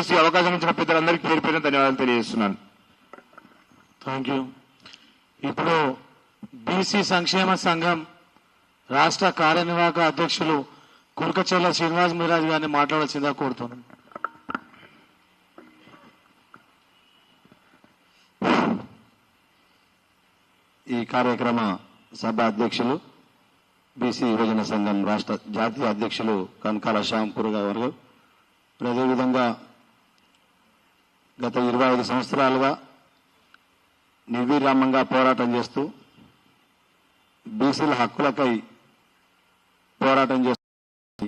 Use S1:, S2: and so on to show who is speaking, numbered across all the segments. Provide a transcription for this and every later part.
S1: అవకాశం ఇచ్చిన పెద్దలందరికీ పేరు పేరున ధన్యవాదాలు తెలియజేస్తున్నాను.
S2: Thank you. ఇప్పుడు బీసీ సంక్షేమ సంఘం రాష్ట్ర కార్యనిర్వాహక అధ్యక్షులు కుల్కచర్ల శ్రీనివాస్ మీరాజ్ గారిని మాట్లాడాల్సిందిగా కోరుతున్నాను.
S3: ఈ కార్యక్రమ సభ అధ్యక్షులు బీసీ యువజన సంఘం రాష్ట్ర జాతీయ అధ్యక్షులు కనకాల శ్యాంపూర్ గారు, అదేవిధంగా గత 25 సంవత్సరాలుగా నిర్విరామంగా పోరాటం చేస్తూ బీసీల హక్కులకై పోరాటం చేస్తూ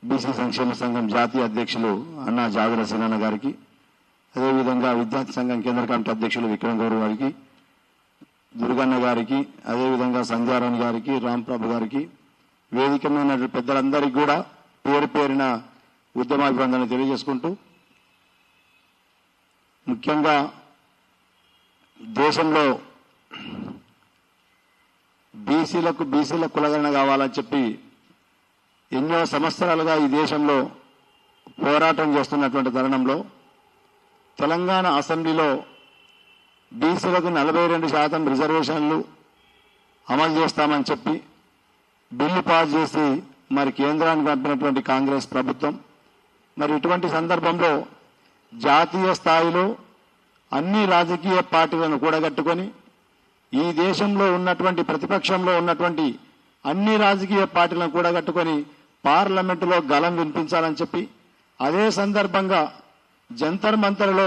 S3: బీసీ సంక్షేమ సంఘం జాతీయ అధ్యక్షులు అన్నా జాదుల సీనన్న గారికి, అదేవిధంగా విద్యార్థి సంఘం కేంద్ర కమిటీ అధ్యక్షులు విక్రమ్ గౌడ్ గారికి, దుర్గన్న గారికి, అదేవిధంగా సంధ్యారాణి గారికి, రాంప్రభు గారికి, వేదికమైన పెద్దలందరికీ కూడా పేరు పేరిన ఉద్యమాభివందనలు తెలియజేసుకుంటూ, ముఖ్యంగా దేశంలో బీసీల కులగణన కావాలని చెప్పి ఎన్నో సంవత్సరాలుగా ఈ దేశంలో పోరాటం చేస్తున్నటువంటి తరుణంలో తెలంగాణ అసెంబ్లీలో బీసీలకు 42% రిజర్వేషన్లు అమలు చేస్తామని చెప్పి బిల్లు పాస్ చేసి మరి కేంద్రానికి పంపినటువంటి కాంగ్రెస్ ప్రభుత్వం మరి ఇటువంటి సందర్భంలో జాతీయ స్థాయిలో అన్ని రాజకీయ పార్టీలను కూడగట్టుకొని ఈ దేశంలో ఉన్నటువంటి ప్రతిపక్షంలో ఉన్నటువంటి అన్ని రాజకీయ పార్టీలను కూడగట్టుకొని పార్లమెంటులో గళం వినిపించాలని చెప్పి అదే సందర్భంగా జంతర్ మంతర్లో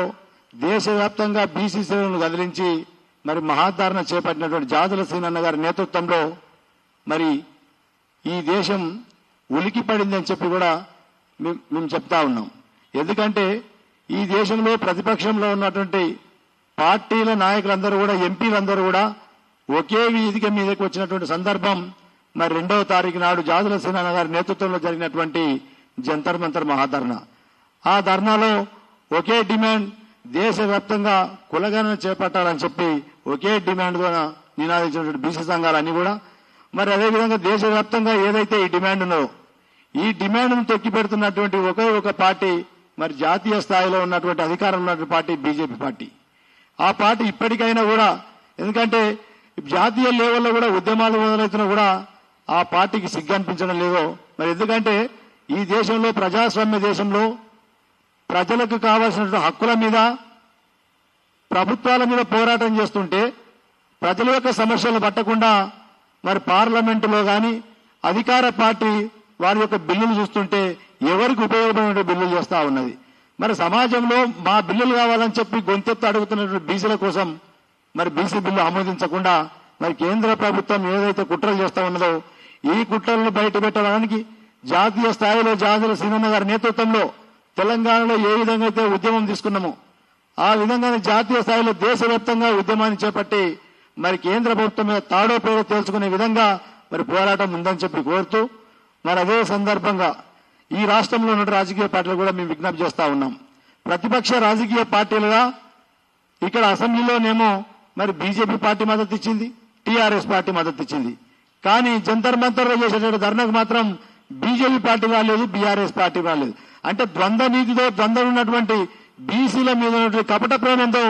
S3: దేశవ్యాప్తంగా బీసీ శ్రేణులను కదిలించి మరి మహాధారణ చేపట్టినటువంటి జాదుల సీనన్న గారి నేతృత్వంలో మరి ఈ దేశం ఉలికి పడిందని చెప్పి కూడా మేము చెప్తా ఉన్నాం. ఎందుకంటే ఈ దేశంలో ప్రతిపక్షంలో ఉన్నటువంటి పార్టీల నాయకులందరూ కూడా ఎంపీలందరూ కూడా ఒకే వేదిక మీదకి వచ్చినటువంటి సందర్భం మరి 2వ తారీఖు నాడు జాదుల సీనన్న గారి నేతృత్వంలో జరిగినటువంటి జంతర్ మంతర్ మహాధర్నా. ఆ ధర్నాలో ఒకే డిమాండ్, దేశవ్యాప్తంగా కులగణన చేపట్టాలని చెప్పి ఒకే డిమాండ్గా నినాదించినటువంటి బీసీ సంఘాలన్నీ కూడా మరి అదేవిధంగా దేశవ్యాప్తంగా ఏదైతే ఈ డిమాండ్ ఉన్నదో ఈ డిమాండ్ను తొక్కిపెడుతున్నటువంటి ఒకే ఒక పార్టీ మరి జాతీయ స్థాయిలో ఉన్నటువంటి అధికారంలో ఉన్నటువంటి పార్టీ బీజేపీ పార్టీ. ఆ పార్టీ ఇప్పటికైనా కూడా, ఎందుకంటే జాతీయ లెవెల్లో కూడా ఉద్యమాలు మొదలవుతున్నా కూడా ఆ పార్టీకి సిగ్గు అనిపించడం లేదో మరి. ఎందుకంటే ఈ దేశంలో ప్రజాస్వామ్య దేశంలో ప్రజలకు కావాల్సినటువంటి హక్కుల మీద ప్రభుత్వాల మీద పోరాటం చేస్తుంటే ప్రజల యొక్క సమస్యలు పట్టకుండా మరి పార్లమెంటులో కానీ అధికార పార్టీ వారి యొక్క బిల్లులు చూస్తుంటే ఎవరికి ఉపయోగపడే బిల్లులు చేస్తా ఉన్నది. మరి సమాజంలో మా బిల్లులు కావాలని చెప్పి గొంతెత్తి అడుగుతున్నటువంటి బీసీల కోసం మరి బీసీ బిల్లు ఆమోదించకుండా మరి కేంద్ర ప్రభుత్వం ఏదైతే కుట్రలు చేస్తా ఉన్నదో ఈ కుట్రలను బయట పెట్టడానికి జాతీయ స్థాయిలో జాదుల సీనన్న గారి నేతృత్వంలో తెలంగాణలో ఏ విధంగా అయితే ఉద్యమం తీసుకున్నామో ఆ విధంగానే జాతీయ స్థాయిలో దేశవ్యాప్తంగా ఉద్యమాన్ని చేపట్టి మరి కేంద్ర ప్రభుత్వం మీద తాడో పేడో తేల్చుకునే విధంగా మరి పోరాటం ఉందని చెప్పి కోరుతూ మరి అదే సందర్భంగా ఈ రాష్ట్రంలో ఉన్న రాజకీయ పార్టీలు కూడా మేము విజ్ఞప్తి చేస్తా ఉన్నాం. ప్రతిపక్ష రాజకీయ పార్టీలుగా ఇక్కడ అసెంబ్లీలోనేమో మరి బీజేపీ పార్టీ మద్దతు ఇచ్చింది, టీఆర్ఎస్ పార్టీ మద్దతు ఇచ్చింది. కానీ జంతర్ మంతర్లో చేసేటువంటి ధర్నాకు మాత్రం బీజేపీ పార్టీ రాలేదు, బీఆర్ఎస్ పార్టీ రాలేదు. అంటే ద్వంద్వ నీతితో ద్వంద్వం ఉన్నటువంటి బీసీల మీద ఉన్నటువంటి కపట ప్రేమ ఏందో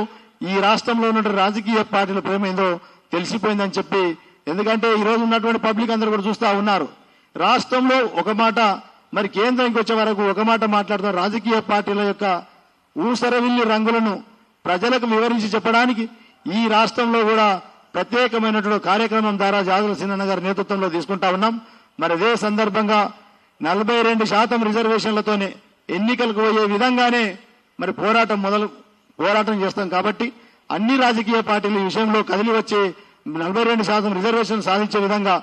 S3: ఈ రాష్ట్రంలో ఉన్నటువంటి రాజకీయ పార్టీల ప్రేమ ఏందో తెలిసిపోయిందని చెప్పి, ఎందుకంటే ఈ రోజు ఉన్నటువంటి పబ్లిక్ అందరూ కూడా చూస్తా ఉన్నారు. రాష్ట్రంలో ఒక మాట, మరి కేంద్రానికి వచ్చే వరకు ఒక మాట మాట్లాడుతున్న రాజకీయ పార్టీల యొక్క ఊసరవిల్లి రంగులను ప్రజలకు వివరించి చెప్పడానికి ఈ రాష్ట్రంలో కూడా ప్రత్యేకమైనటువంటి కార్యక్రమం ద్వారా జాదుల సీనన్న గారి నేతృత్వంలో తీసుకుంటా ఉన్నాం. మరి అదే సందర్భంగా 42% రిజర్వేషన్లతోనే ఎన్నికలకు పోయే విధంగానే మరి పోరాటం చేస్తాం. కాబట్టి అన్ని రాజకీయ పార్టీలు ఈ విషయంలో కదిలి వచ్చి 42% రిజర్వేషన్ సాధించే విధంగా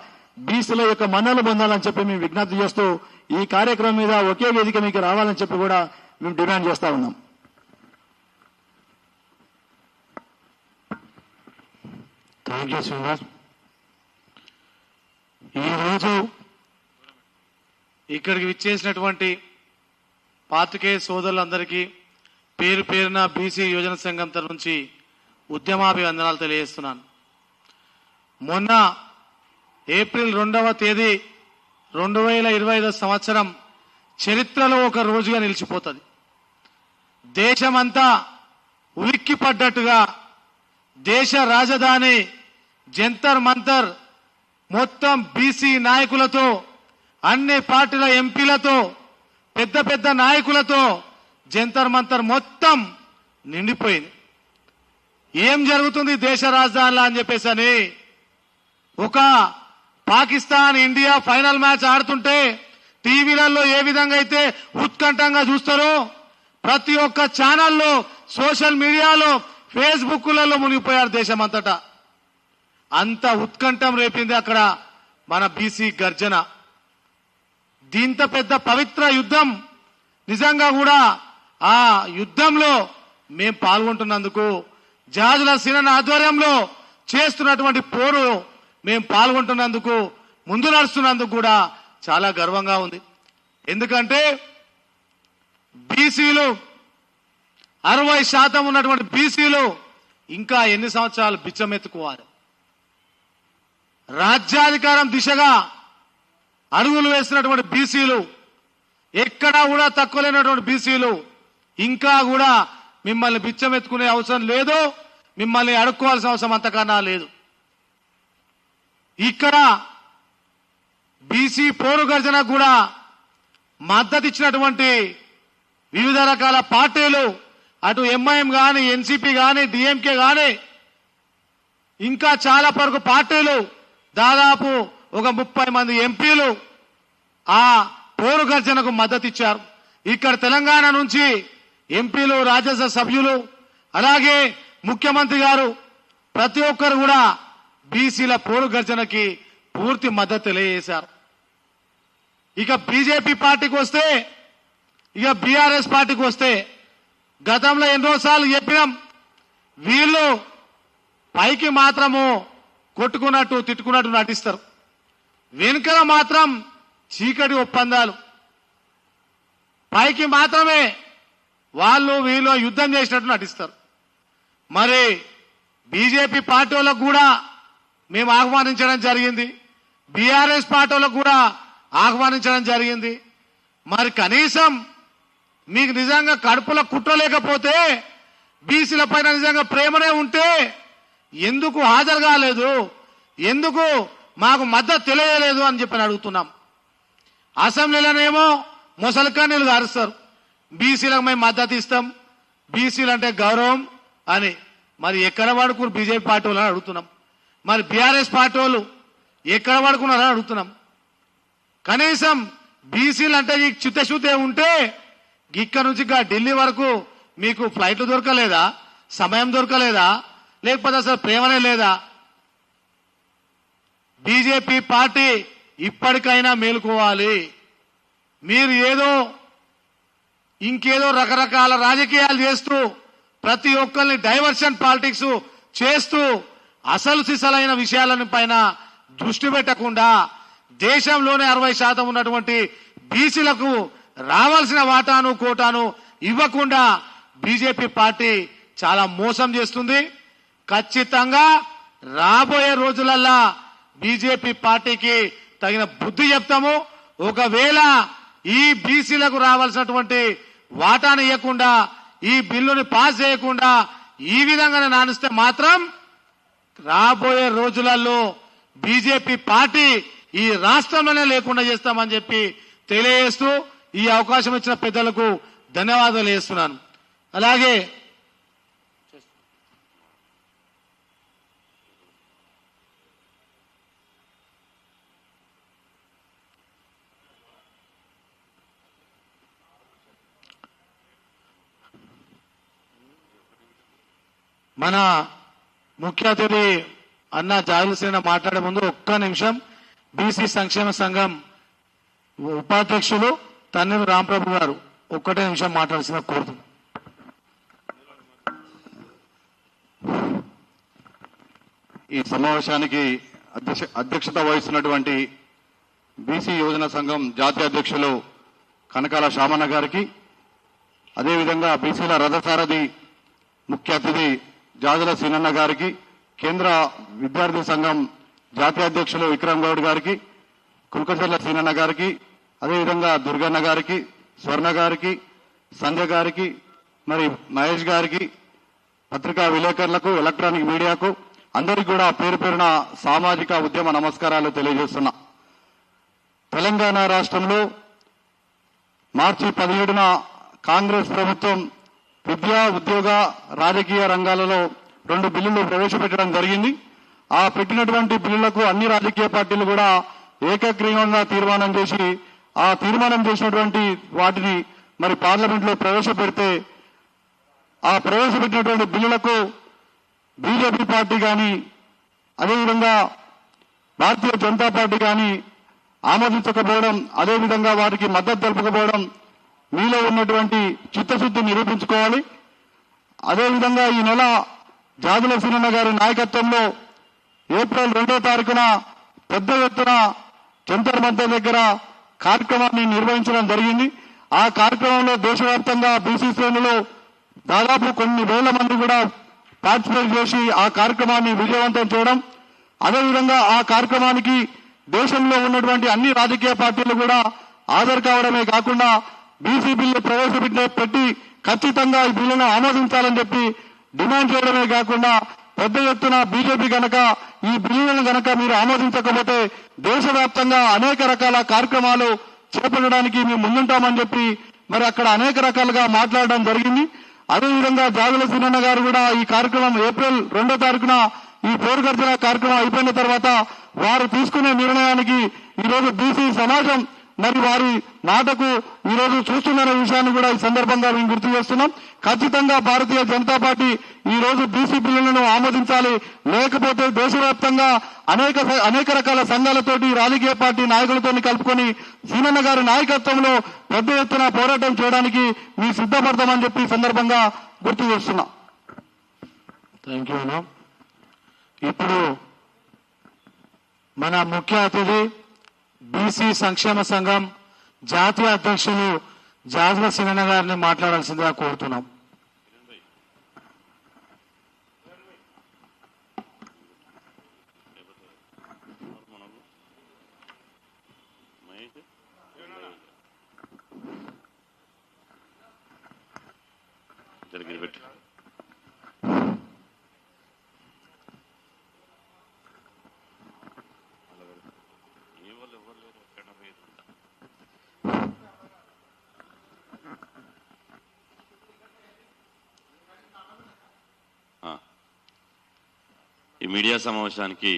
S3: బీసీల యొక్క మన్నలు పొందాలని చెప్పి మేము విజ్ఞప్తి చేస్తూ ఈ కార్యక్రమం మీద ఒకే వేదిక మీకు రావాలని చెప్పి కూడా మేము డిమాండ్ చేస్తా ఉన్నాం.
S2: Thank you Srinivas. ఈరోజు ఇక్కడికి విచ్చేసినటువంటి పాత్రికేయ సోదరులందరికీ పేరు పేరున బీసీ యువజన సంఘం తరఫు నుంచి ఉద్యమాభివందనాలు తెలియజేస్తున్నాను. మొన్న ఏప్రిల్ 2వ తేదీ 2025 సంవత్సరం చరిత్రలో ఒక రోజుగా నిలిచిపోతుంది. దేశమంతా ఉలిక్కి పడ్డట్టుగా దేశ రాజధాని జంతర్ మంతర్ మొత్తం బీసీ నాయకులతో, అన్ని పార్టీల ఎంపీలతో, పెద్ద పెద్ద నాయకులతో జంతర్ మంతర్ మొత్తం నిండిపోయింది. ఏం జరుగుతుంది దేశ రాజధానిలో అని చెప్పేసి ఒక పాకిస్తాన్ ఇండియా ఫైనల్ మ్యాచ్ ఆడుతుంటే టీవీలలో ఏ విధంగా అయితే ఉత్కంఠంగా చూస్తారో ప్రతి ఒక్క ఛానల్లో, సోషల్ మీడియాలో, ఫేస్బుక్లలో మునిగిపోయారు దేశమంతటా. అంత ఉత్కంఠం రేపింది అక్కడ మన బీసీ గర్జన. దీంత పెద్ద పవిత్ర యుద్ధం నిజంగా కూడా ఆ యుద్ధంలో మేం పాల్గొంటున్నందుకు, జాజుల సీనన్న ఆధ్వర్యంలో చేస్తున్నటువంటి పోరు మేం పాల్గొంటున్నందుకు, ముందు నడుస్తున్నందుకు కూడా చాలా గర్వంగా ఉంది. ఎందుకంటే బీసీలు 60% ఉన్నటువంటి బీసీలు ఇంకా ఎన్ని సంవత్సరాలు బిచ్చమెత్తుకోవాలి? రాజ్యాధికారం దిశగా అడుగులు వేసినటువంటి బీసీలు, ఎక్కడా కూడా తక్కువ లేనటువంటి బీసీలు ఇంకా కూడా మిమ్మల్ని బిచ్చమెత్తుకునే అవసరం లేదు, మిమ్మల్ని అడుక్కోవాల్సిన అవసరం అంతకన్నా లేదు. ఇక్కడ బీసీ పోరు గర్జన కూడా మద్దతు ఇచ్చినటువంటి వివిధ రకాల పార్టీలు, అటు ఎంఐఎం కానీ, ఎన్సీపీ కానీ, డిఎంకే కానీ, ఇంకా చాలా వరకు పార్టీలు, దాదాపు ఒక 30 మంది ఎంపీలు ఆ పోరు గర్జనకు మద్దతు ఇచ్చారు. ఇక్కడ తెలంగాణ నుంచి ఎంపీలు, రాజ్యసభ సభ్యులు, అలాగే ముఖ్యమంత్రి గారు ప్రతి ఒక్కరు కూడా బీసీల పోరు గర్జనకి పూర్తి మద్దతు తెలియజేశారు. ఇక బీజేపీ పార్టీకి వస్తే, ఇక బీఆర్ఎస్ పార్టీకి వస్తే, గతంలో ఎన్నోసార్లు చెప్పినాం, వీళ్ళు పైకి మాత్రము కొట్టుకున్నట్టు తిట్టుకున్నట్టు నటిస్తారు, వెనుకల మాత్రం చీకటి ఒప్పందాలు. పైకి మాత్రమే వాళ్ళు వీళ్ళు యుద్ధం చేసినట్టు నటిస్తారు. మరి బీజేపీ పార్టీ వాళ్ళకు కూడా మేము ఆహ్వానించడం జరిగింది, బీఆర్ఎస్ పార్టీ వాళ్ళకు కూడా ఆహ్వానించడం జరిగింది. మరి కనీసం మీకు నిజంగా కడుపులో కుట్రలేకపోతే, బీసీల పైన నిజంగా ప్రేమనే ఉంటే ఎందుకు హాజరు కాలేదు, ఎందుకు మాకు మద్దతు తెలియలేదు అని చెప్పి అడుగుతున్నాం. అసెంబ్లీలోనేమో ముసలికన్నీళ్ళు గారుస్తారు, బీసీలకు మేము మద్దతు ఇస్తాం, బీసీలు అంటే గౌరవం అని. మరి ఎక్కడ పడుకున్నారు బీజేపీ పార్టీ వాళ్ళని అడుగుతున్నాం. మరి బీఆర్ఎస్ పార్టీ వాళ్ళు ఎక్కడ పడుకున్నారని అడుగుతున్నాం. కనీసం బీసీలు అంటే ఈ చిత్తశుద్ధి ఉంటే ఇక్కడ నుంచి ఢిల్లీ వరకు మీకు ఫ్లైట్లు దొరకలేదా, సమయం దొరకలేదా, లేకపోతే అసలు ప్రేమనే లేదా? బీజేపీ పార్టీ ఇప్పటికైనా మేలుకోవాలి. మీరు ఏదో ఇంకేదో రకరకాల రాజకీయాలు చేస్తూ, ప్రతి ఒక్కరిని డైవర్షన్ పాలిటిక్స్ చేస్తూ, అసలు సిసలైన విషయాలను పైన దృష్టి పెట్టకుండా దేశంలోనే 60% ఉన్నటువంటి బీసీలకు రావాల్సిన వాటాను కోటాను ఇవ్వకుండా బీజేపీ పార్టీ చాలా మోసం చేస్తుంది. ఖచ్చితంగా రాబోయే రోజులల్లా బీజేపీ పార్టీకి తగిన బుద్ధి చెప్తాము. ఒకవేళ ఈ బీసీలకు రావాల్సినటువంటి వాటాను ఇవ్వకుండా, ఈ బిల్లుని పాస్ చేయకుండా ఈ విధంగానే నానిస్తే మాత్రం రాబోయే రోజులలో బీజేపీ పార్టీ ఈ రాష్ట్రంలోనే లేకుండా చేస్తామని చెప్పి తెలియజేస్తూ ఈ అవకాశం ఇచ్చిన పెద్దలకు ధన్యవాదాలు చేస్తున్నాను. అలాగే మన ముఖ్య అతిథి అన్న జాగృసేన మాట్లాడే ముందు ఒక్క నిమిషం బీసీ సంక్షేమ సంఘం ఉపాధ్యక్షులు తన్నీరు రాంప్రభు గారు ఒక్కటే నిమిషం మాట్లాడాల్సిన కోరుతున్నాను.
S1: ఈ సమావేశానికి అధ్యక్షత వహిస్తున్నటువంటి బీసీ యువజన సంఘం జాతీయ అధ్యక్షులు కనకాల శామన్న గారికి, అదేవిధంగా బీసీల రథసారథి ముఖ్య అతిథి జాజుల సీనన్న గారికి, కేంద్ర విద్యార్థి సంఘం జాతీయ అధ్యక్షులు విక్రమ్ గౌడ్ గారికి, కుల్కచర్ల సీనన్న గారికి, అదేవిధంగా దుర్గన్న గారికి, స్వర్ణ గారికి, సంధ్య గారికి, మరి మహేష్ గారికి, పత్రికా విలేకరులకు, ఎలక్ట్రానిక్ మీడియాకు అందరికీ కూడా పేరు పేరున సామాజిక ఉద్యమ నమస్కారాలు తెలియజేస్తున్నా. తెలంగాణ రాష్ట్రంలో మార్చి 17న కాంగ్రెస్ ప్రభుత్వం విద్యా, ఉద్యోగ, రాజకీయ రంగాలలో 2 బిల్లులు ప్రవేశపెట్టడం జరిగింది. ఆ పెట్టినటువంటి బిల్లులకు అన్ని రాజకీయ పార్టీలు కూడా ఏకగ్రీవంగా తీర్మానం చేసి ఆ తీర్మానం చేసినటువంటి వాటిని మరి పార్లమెంట్లో ప్రవేశపెడితే ఆ ప్రవేశపెట్టినటువంటి బిల్లులకు బీజేపీ పార్టీ కానీ అదేవిధంగా భారతీయ జనతా పార్టీ కానీ ఆమోదించకపోవడం, అదేవిధంగా వారికి మద్దతు తెలుపకపోవడం మీలో ఉన్నటువంటి చిత్తశుద్ధి నిరూపించుకోవాలి. అదేవిధంగా ఈ నెల జాదుల సీనన్న గారి నాయకత్వంలో ఏప్రిల్ 2వ తారీఖున పెద్ద ఎత్తున జంతర్ మంతర్ దగ్గర కార్యక్రమాన్ని నిర్వహించడం జరిగింది. ఆ కార్యక్రమంలో దేశవ్యాప్తంగా బీసీ శ్రేణులు దాదాపు కొన్ని వేల మంది కూడా పార్టిసిపేట్ చేసి ఆ కార్యక్రమాన్ని విజయవంతం చేయడం, అదేవిధంగా ఆ కార్యక్రమానికి దేశంలో ఉన్నటువంటి అన్ని రాజకీయ పార్టీలు కూడా హాజరు కావడమే కాకుండా బీసీ బిల్లు ప్రవేశపెట్టి ఖచ్చితంగా ఈ బిల్లును ఆమోదించాలని చెప్పి డిమాండ్ చేయడమే కాకుండా పెద్ద ఎత్తున బీజేపీ గనక ఈ బిల్లులను గనక మీరు ఆమోదించకపోతే దేశవ్యాప్తంగా అనేక రకాల కార్యక్రమాలు చేపట్టడానికి మేము ముందుంటామని చెప్పి మరి అక్కడ అనేక రకాలుగా మాట్లాడడం జరిగింది. అదేవిధంగా జాదుల సీనన్న గారు కూడా ఈ కార్యక్రమం ఏప్రిల్ 2వ తారీఖున ఈ పోరు గర్జన కార్యక్రమం అయిపోయిన తర్వాత వారు తీసుకునే నిర్ణయానికి ఈరోజు బీసీ సమాజం మరి వారి మాటకు ఈరోజు చూస్తున్న విషయాన్ని కూడా ఈ సందర్భంగా మేము గుర్తు చేస్తున్నాం. ఖచ్చితంగా భారతీయ జనతా పార్టీ ఈ రోజు బీసీ బిల్లులను ఆమోదించాలి. లేకపోతే దేశవ్యాప్తంగా అనేక రకాల సంఘాలతోటి రాజకీయ పార్టీ నాయకులతో కలుపుకొని సీనన్న గారి నాయకత్వంలో పెద్ద ఎత్తున పోరాటం చేయడానికి మేము సిద్ధపడతామని చెప్పి ఈ సందర్భంగా గుర్తు చేస్తున్నాం.
S3: Thank you. ఇప్పుడు మన ముఖ్య అతిథి బీసీ సంక్షేమ సంఘం జాతీయ అధ్యక్షులు జాదుల సీనన్న గారిని మాట్లాడాల్సిందిగా కోరుతున్నాం.
S4: ఈ మీడియా సమావేశానికి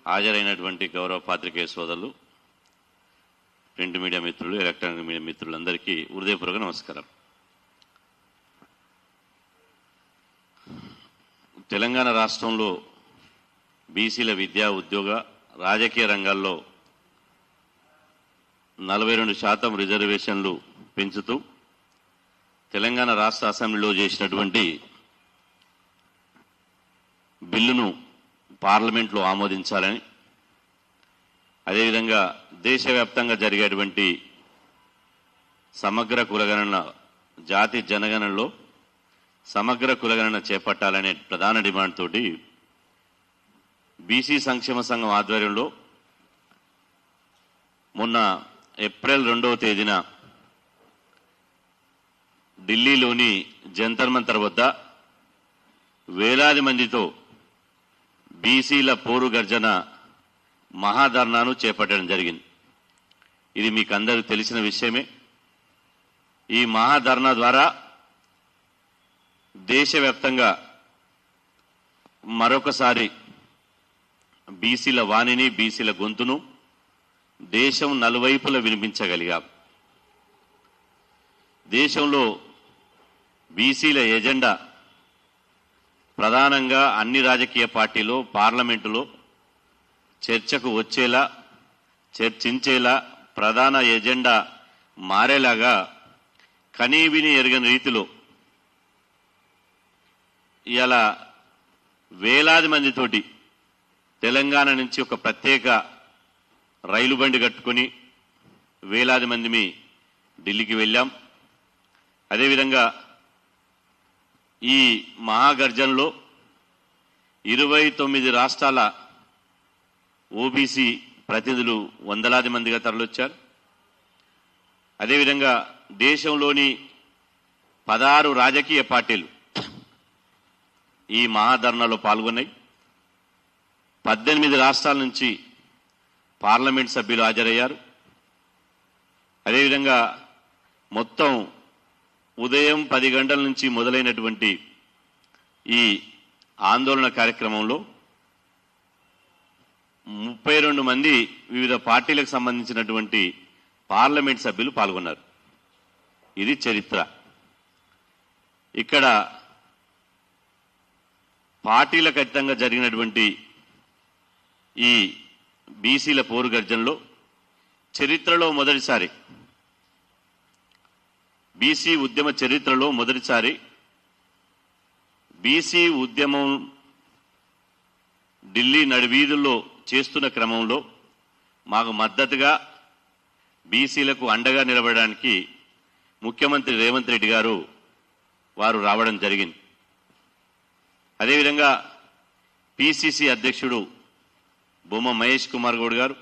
S4: హాజరైనటువంటి గౌరవ పాత్రికేయ సోదరులు, ప్రింట్ మీడియా మిత్రులు, ఎలక్ట్రానిక్ మీడియా మిత్రులందరికీ హృదయపూర్వక నమస్కారం. తెలంగాణ రాష్ట్రంలో బీసీల విద్యా, ఉద్యోగ, రాజకీయ రంగాల్లో 42% రిజర్వేషన్లు పెంచుతూ తెలంగాణ రాష్ట్ర అసెంబ్లీలో చేసినటువంటి బిల్లును పార్లమెంట్లో ఆమోదించాలని, అదేవిధంగా దేశవ్యాప్తంగా జరిగేటువంటి సమగ్ర కులగణన, జాతి జనగణనలో సమగ్ర కులగణన చేపట్టాలనే ప్రధాన డిమాండ్ తోటి బీసీ సంక్షేమ సంఘం ఆధ్వర్యంలో మొన్న ఏప్రిల్ 2వ తేదీన ఢిల్లీలోని జంతర్ మంతర్ వద్ద వేలాది మందితో బీసీల పోరు గర్జన మహాధర్నాను చేపట్టడం జరిగింది. ఇది మీకు అందరికీ తెలిసిన విషయమే. ఈ మహాధర్నా ద్వారా దేశవ్యాప్తంగా మరొకసారి బీసీల వాణిని, బీసీల గొంతును దేశం నలువైపులా వినిపించగలిగాం. దేశంలో బీసీల ఎజెండా ప్రధానంగా అన్ని రాజకీయ పార్టీలు పార్లమెంటులో చర్చకు వచ్చేలా, చర్చించేలా, ప్రధాన ఎజెండా మారేలాగా కనీవిని ఎరగని రీతిలో ఇలా వేలాది మందితోటి తెలంగాణ నుంచి ఒక ప్రత్యేక రైలు బండి కట్టుకొని వేలాది మంది ఢిల్లీకి వెళ్ళాం. అదేవిధంగా ఈ మహాగర్జనలో 29 రాష్ట్రాల ఓబీసీ ప్రతినిధులు వందలాది మందిగా తరలివచ్చారు. అదేవిధంగా దేశంలోని 16 రాజకీయ పార్టీలు ఈ మహాధర్నాలో పాల్గొన్నాయి. 18 రాష్ట్రాల నుంచి పార్లమెంట్ సభ్యులు హాజరయ్యారు. అదేవిధంగా మొత్తం ఉదయం 10 గంటల నుంచి మొదలైనటువంటి ఈ ఆందోళన కార్యక్రమంలో 32 మంది వివిధ పార్టీలకు సంబంధించినటువంటి పార్లమెంట్ సభ్యులు పాల్గొన్నారు. ఇది చరిత్ర. ఇక్కడ పార్టీలకు అతీతంగా జరిగినటువంటి ఈ బీసీల పోరు గర్జనలో చరిత్రలో మొదటిసారి, బీసీ ఉద్యమ చరిత్రలో మొదటిసారి బీసీ ఉద్యమం ఢిల్లీ నడివీధుల్లో చేస్తున్న క్రమంలో మాకు మద్దతుగా బీసీలకు అండగా నిలబడడానికి ముఖ్యమంత్రి రేవంత్ రెడ్డి గారు వారు రావడం జరిగింది. అదేవిధంగా పిసిసి అధ్యక్షుడు బొమ్మ మహేష్ కుమార్ గౌడ్ గారు,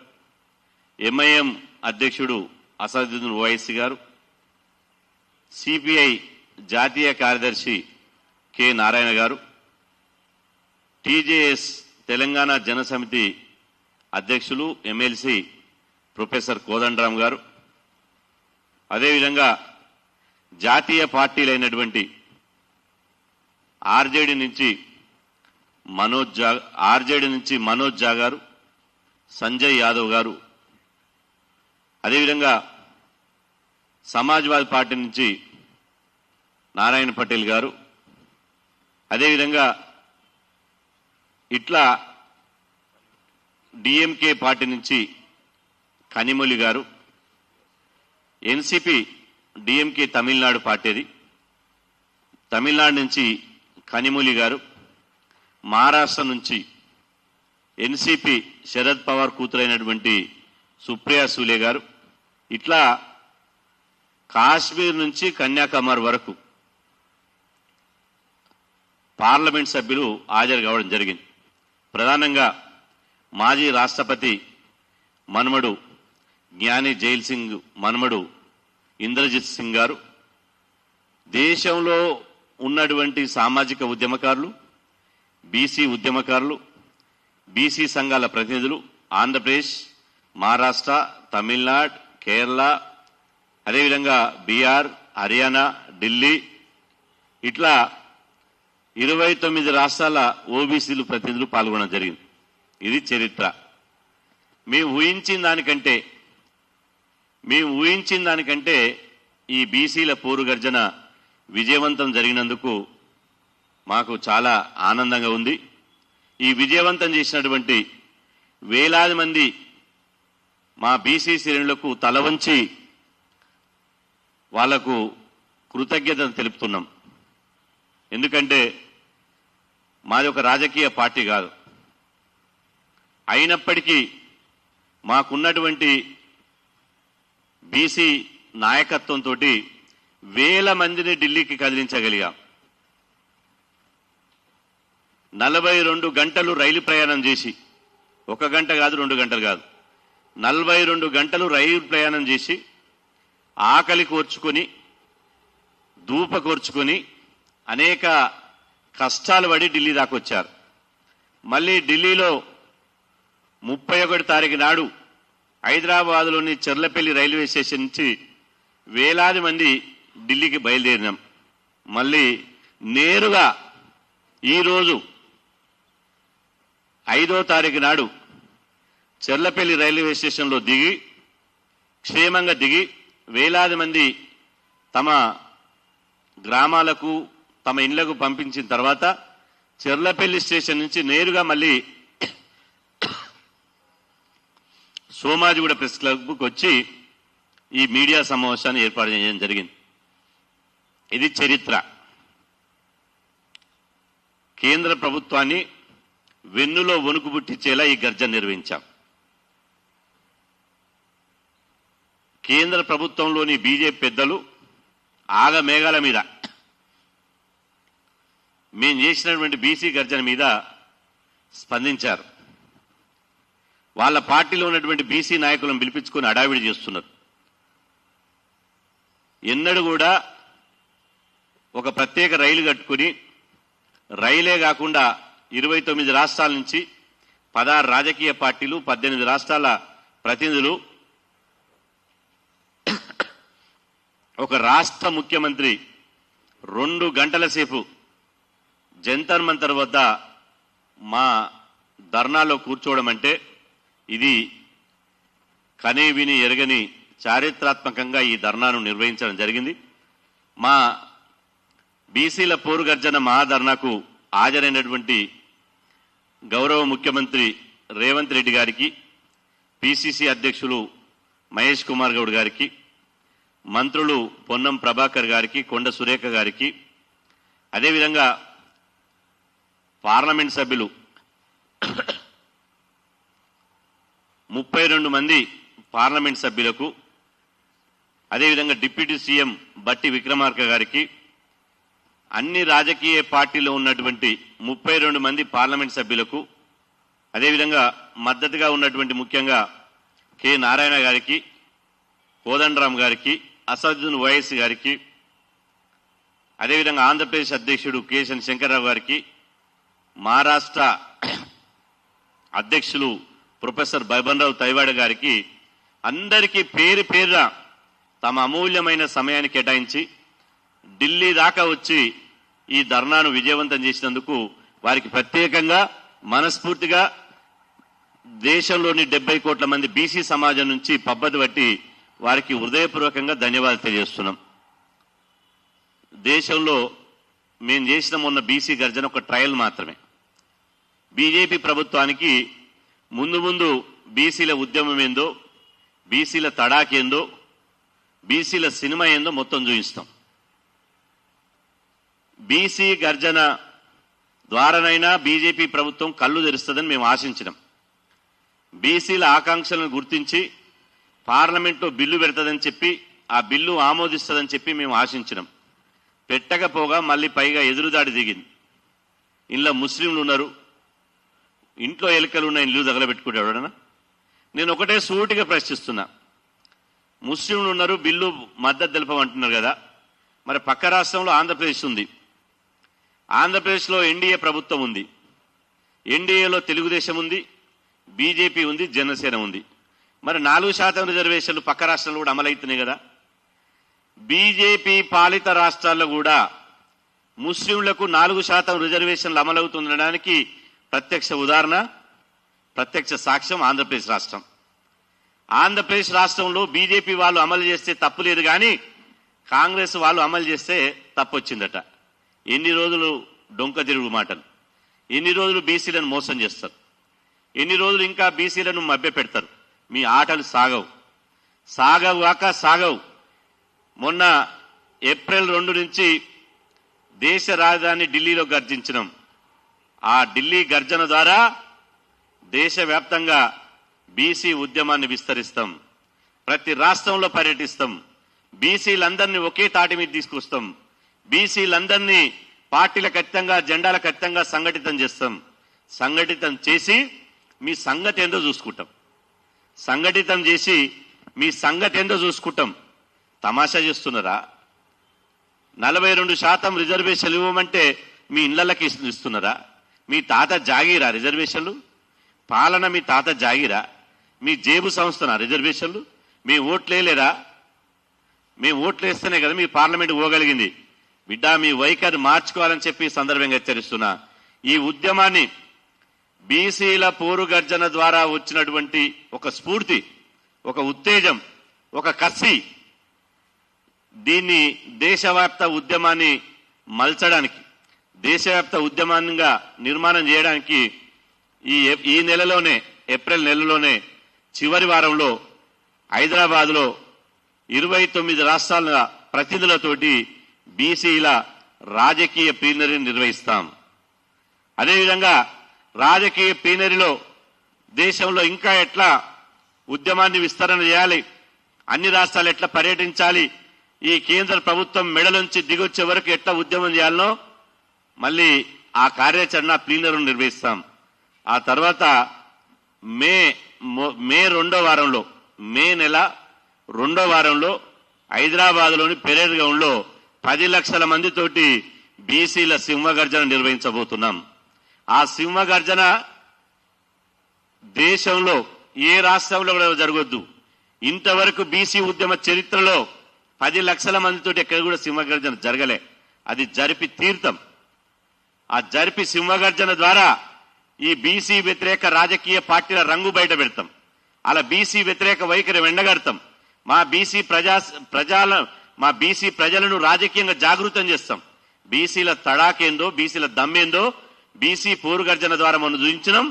S4: ఎంఐఎం అధ్యక్షుడు అసదుద్దీన్ ఓవైసీ గారు, సిపిఐ జాతీయ కార్యదర్శి కె నారాయణ గారు, టీజేఎస్ తెలంగాణ జనసమితి అధ్యక్షులు ఎమ్మెల్సీ ప్రొఫెసర్ కోదండరాం గారు, అదేవిధంగా జాతీయ పార్టీలైనటువంటి ఆర్జేడీ నుంచి మనోజ్ జా గారు, సంజయ్ యాదవ్ గారు, అదేవిధంగా సమాజ్వాదీ పార్టీ నుంచి నారాయణ పటేల్ గారు, అదేవిధంగా ఇట్లా డిఎంకే పార్టీ నుంచి కనిమొలి గారు, ఎన్సిపి డిఎంకే తమిళనాడు పార్టీది, తమిళనాడు నుంచి కనిమొలి గారు, మహారాష్ట్ర నుంచి ఎన్సిపి శరద్ పవార్ కూతురైనటువంటి సుప్రియా సూలే గారు, ఇట్లా కాశ్మీర్ నుంచి కన్యాకుమారి వరకు పార్లమెంట్ సభ్యులు హాజరు కావడం జరిగింది. ప్రధానంగా మాజీ రాష్ట్రపతి మనుమడు జ్ఞాని జైల్ సింగ్ మనుమడు ఇంద్రజిత్ సింగ్ గారు, దేశంలో ఉన్నటువంటి సామాజిక ఉద్యమకారులు, బీసీ ఉద్యమకారులు, బీసీ సంఘాల ప్రతినిధులు ఆంధ్రప్రదేశ్, మహారాష్ట్ర, తమిళనాడు, కేరళ, అదేవిధంగా బీహార్, హర్యానా, ఢిల్లీ, ఇట్లా 29 రాష్ట్రాల ఓబీసీలు ప్రతినిధులు పాల్గొనడం జరిగింది. ఇది చరిత్ర. మేము ఊహించిన దానికంటే ఈ బీసీల పోరు గర్జన విజయవంతం జరిగినందుకు మాకు చాలా ఆనందంగా ఉంది. ఈ విజయవంతం చేసినటువంటి వేలాది మంది మా బీసీ శ్రేణులకు తల వంచి వాళ్లకు కృతజ్ఞతలు తెలుపుతున్నాం. ఎందుకంటే మాది ఒక రాజకీయ పార్టీ కాదు. అయినప్పటికీ మాకున్నటువంటి బీసీ నాయకత్వంతో వేల మందిని ఢిల్లీకి కదిలించగలిగాం. 42 గంటలు రైలు ప్రయాణం చేసి, 1 గంట కాదు 2 గంటలు కాదు, 42 గంటలు రైలు ప్రయాణం చేసి ఆకలి కోర్చుకొని, దూప కోర్చుకొని అనేక కష్టాలు పడి ఢిల్లీ దాకా వచ్చారు. మళ్ళీ ఢిల్లీలో 31 తారీఖు నాడు హైదరాబాద్లోని చెర్లపల్లి రైల్వే స్టేషన్ నుంచి వేలాది మంది ఢిల్లీకి బయలుదేరినాం. మళ్ళీ నేరుగా ఈరోజు 5వ తారీఖు నాడు చెర్లపల్లి రైల్వే స్టేషన్లో దిగి, క్షేమంగా దిగి వేలాది మంది తమ గ్రామాలకు, తమ ఇళ్లకు పంపించిన తర్వాత చెర్లపల్లి స్టేషన్ నుంచి నేరుగా మళ్ళీ సోమాజిగూడ ప్రెస్ క్లబ్కు వచ్చి ఈ మీడియా సమావేశాన్ని ఏర్పాటు చేయడం జరిగింది. ఇది చరిత్ర. కేంద్ర ప్రభుత్వాన్ని వెన్నులో వణుకు పుట్టించేలా ఈ గర్జన నిర్వహించాం. కేంద్ర ప్రభుత్వంలోని బీజేపీ పెద్దలు ఆగమేఘాల మీద మేము చేసినటువంటి బీసీ గర్జన మీద స్పందించారు. వాళ్ళ పార్టీలో ఉన్నటువంటి బీసీ నాయకులను పిలిపించుకొని అడావిడి చేస్తున్నారు. ఎన్నడూ కూడా ఒక ప్రత్యేక రైలు కట్టుకుని రైలే కాకుండా 29 రాష్ట్రాల నుంచి 16 రాజకీయ పార్టీలు 18 రాష్ట్రాల ప్రతినిధులు ఒక రాష్ట్ర ముఖ్యమంత్రి 2 గంటల సేపు జంతర్ మంతర్ వద్ద మా ధర్నాలో కూర్చోవడం అంటే ఇది కనే విని ఎరగని చారిత్రాత్మకంగా ఈ ధర్నాను నిర్వహించడం జరిగింది. మా బీసీల పోరుగర్జన మహాధర్నాకు హాజరైనటువంటి గౌరవ ముఖ్యమంత్రి రేవంత్ రెడ్డి గారికి, పిసిసి అధ్యక్షులు మహేష్ కుమార్ గౌడ్ గారికి, మంత్రులు పొన్నం ప్రభాకర్ గారికి, కొండ సురేఖ గారికి, అదేవిధంగా పార్లమెంట్ సభ్యులు 32 మంది పార్లమెంట్ సభ్యులకు, అదేవిధంగా డిప్యూటీ సీఎం బట్టి విక్రమార్క గారికి, అన్ని రాజకీయ పార్టీలో ఉన్నటువంటి 32 మంది పార్లమెంట్ సభ్యులకు, అదేవిధంగా మద్దతుగా ఉన్నటువంటి ముఖ్యంగా కె నారాయణ గారికి, కోదండరాం గారికి, అసదుద్దీన్ ఓవైసీ గారికి, అదేవిధంగా ఆంధ్రప్రదేశ్ అధ్యక్షుడు కేశన్ శంకర్రావు గారికి, మహారాష్ట్ర అధ్యక్షులు ప్రొఫెసర్ బైబన్రావు తైవాడ గారికి అందరికీ పేరు పేరున తమ అమూల్యమైన సమయాన్ని కేటాయించి ఢిల్లీ దాకా వచ్చి ఈ ధర్నాను విజయవంతం చేసినందుకు వారికి ప్రత్యేకంగా మనస్ఫూర్తిగా దేశంలోని 70 కోట్ల మంది బీసీ సమాజం నుంచి పబ్బతి బట్టి వారికి హృదయపూర్వకంగా ధన్యవాదాలు తెలియజేస్తున్నాం. దేశంలో మేము చేసిన మొన్న బీసీ గర్జన ఒక ట్రయల్ మాత్రమే. బీజేపీ ప్రభుత్వానికి ముందు ముందు బీసీల ఉద్యమం ఏందో, బీసీల తడాకేందో, బీసీల సినిమా ఏందో మొత్తం చూపిస్తాం. బీసీ గర్జన ద్వారానైనా బీజేపీ ప్రభుత్వం కళ్ళు తెరుస్తుందని మేము ఆశించినాం. బీసీల ఆకాంక్షలను గుర్తించి పార్లమెంట్లో బిల్లు పెడతాదని చెప్పి ఆ బిల్లు ఆమోదిస్తుందని చెప్పి మేము ఆశించినాం. పెట్టకపోగా మళ్ళీ పైగా ఎదురుదాడి దిగింది. ఇంట్లో ముస్లింలు ఉన్నారు, ఇంట్లో ఎలుకలు ఉన్న ఇల్లు తగలబెట్టుకుంటాడు ఎవడన్నా? నేను ఒకటే సూటిగా ప్రశ్నిస్తున్నా. ముస్లింలు ఉన్నారు, బిల్లు మద్దతు తెలపమంటున్నారు కదా, మరి పక్క రాష్ట్రంలో ఆంధ్రప్రదేశ్ ఉంది. ఆంధ్రప్రదేశ్లో ఎన్డీఏ ప్రభుత్వం ఉంది. ఎన్డీఏలో తెలుగుదేశం ఉంది, బీజేపీ ఉంది, జనసేన ఉంది. మరి 4% రిజర్వేషన్లు పక్క రాష్ట్రాల్లో కూడా అమలవుతున్నాయి కదా. బీజేపీ పాలిత రాష్ట్రాల్లో కూడా ముస్లింలకు 4% రిజర్వేషన్లు అమలవుతుండడానికి ప్రత్యక్ష ఉదాహరణ, ప్రత్యక్ష సాక్ష్యం ఆంధ్రప్రదేశ్ రాష్ట్రం. ఆంధ్రప్రదేశ్ రాష్ట్రంలో బీజేపీ వాళ్ళు అమలు చేస్తే తప్పు లేదు, కానీ కాంగ్రెస్ వాళ్ళు అమలు చేస్తే తప్పు వచ్చిందట. ఎన్ని రోజులు డొంక తిరుగు మాటలు, ఎన్ని రోజులు బీసీలను మోసం చేస్తారు, ఎన్ని రోజులు ఇంకా బీసీలను మభ్య పెడతారు. మీ ఆటలు సాగవు. మొన్న ఏప్రిల్ 2 నుంచి దేశ రాజధాని ఢిల్లీలో గర్జించినాం. ఆ ఢిల్లీ గర్జన ద్వారా దేశవ్యాప్తంగా బీసీ ఉద్యమాన్ని విస్తరిస్తాం. ప్రతి రాష్ట్రంలో పర్యటిస్తాం. బీసీలందరినీ ఒకే తాటి మీద తీసుకొస్తాం. బీసీలందరినీ పార్టీలకు అతీతంగా, జెండాలకు అతీతంగా సంఘటితం చేస్తాం. సంఘటితం చేసి మీ సంగతి ఏందో చూసుకుంటాం. సంఘటితం చేసి మీ సంగతి ఏందో చూసుకుంటాం. తమాషా చేస్తున్నారా? 42% రిజర్వేషన్లు ఇవ్వమంటే మీ ఇళ్లకి ఇస్తున్నారా? మీ తాత జాగీరా రిజర్వేషన్లు? పాలన మీ తాత జాగీరా? మీ జేబు సంస్థన రిజర్వేషన్లు? మీ ఓట్లేలేరా? మేము ఓట్లేస్తేనే కదా మీ పార్లమెంట్ పోగలిగింది. బిడ్డ, మీ వైఖరి మార్చుకోవాలని చెప్పి సందర్భంగా హెచ్చరిస్తున్నా. ఈ ఉద్యమాన్ని బీసీల పోరు గర్జన ద్వారా వచ్చినటువంటి ఒక స్ఫూర్తి, ఒక ఉత్తేజం, ఒక కసి, దీన్ని దేశవ్యాప్త ఉద్యమాన్ని మలచడానికి, దేశవ్యాప్త ఉద్యమాన్నిగా నిర్మాణం చేయడానికి ఈ నెలలోనే, ఏప్రిల్ నెలలోనే చివరి వారంలో హైదరాబాద్లో 29 రాష్ట్రాల ప్రతినిధులతోటి బీసీల రాజకీయ ప్లీనరీని నిర్వహిస్తాం. అదేవిధంగా రాజకీయ ప్లీనరీలో దేశంలో ఇంకా ఎట్లా ఉద్యమాన్ని విస్తరణ చేయాలి, అన్ని రాష్ట్రాలు ఎట్లా పర్యటించాలి, ఈ కేంద్ర ప్రభుత్వం మెడలోంచి దిగొచ్చే వరకు ఎట్లా ఉద్యమం చేయాలనో మళ్ళీ ఆ కార్యాచరణ ప్లీనరీని నిర్వహిస్తాం. ఆ తర్వాత మే 2వ వారంలో, మే నెల 2వ వారంలో హైదరాబాద్లోని పెరేడ్ గ్రౌండ్లో 10 లక్షల మందితోటి బీసీల సింహగర్జన నిర్వహించబోతున్నాం. ఆ సింహగర్జన దేశంలో ఏ రాష్ట్రంలో కూడా జరగొద్దు. ఇంతవరకు బీసీ ఉద్యమ చరిత్రలో 10 లక్షల మందితోటి ఎక్కడ కూడా సింహగర్జన జరగలే. అది జరిపి తీర్థం. ఆ జరిపి సింహగర్జన ద్వారా ఈ బీసీ వ్యతిరేక రాజకీయ పార్టీల రంగు బయట పెడతాం. అలా బీసీ వ్యతిరేక వైఖరి వెండగడతాం. మా బీసీ ప్రజలను రాజకీయంగా జాగృతం చేస్తాం. బీసీల తడాకేందో, బీసీల దమ్మేందో బీసీ పోరుగర్జన ద్వారా మనం చూపించినాం.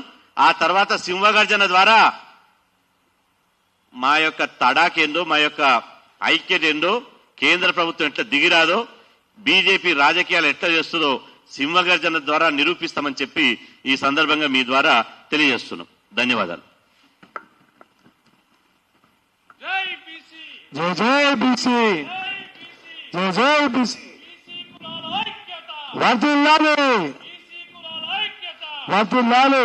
S4: ఆ తర్వాత సింహగర్జన ద్వారా మా యొక్క తడాకేందో, మా యొక్క ఐక్యత ఏందో, కేంద్ర ప్రభుత్వం ఎట్లా దిగిరాదో, బీజేపీ రాజకీయాలు ఎట్లా చేస్తుందో సింహగర్జన ద్వారా నిరూపిస్తామని చెప్పి ఈ సందర్భంగా మీ ద్వారా తెలియజేస్తున్నాం. ధన్యవాదాలు.
S3: జై జై బీసీ, జై జై బీసీ, వర్ధిల్లాలి, వర్ధిల్లాలి.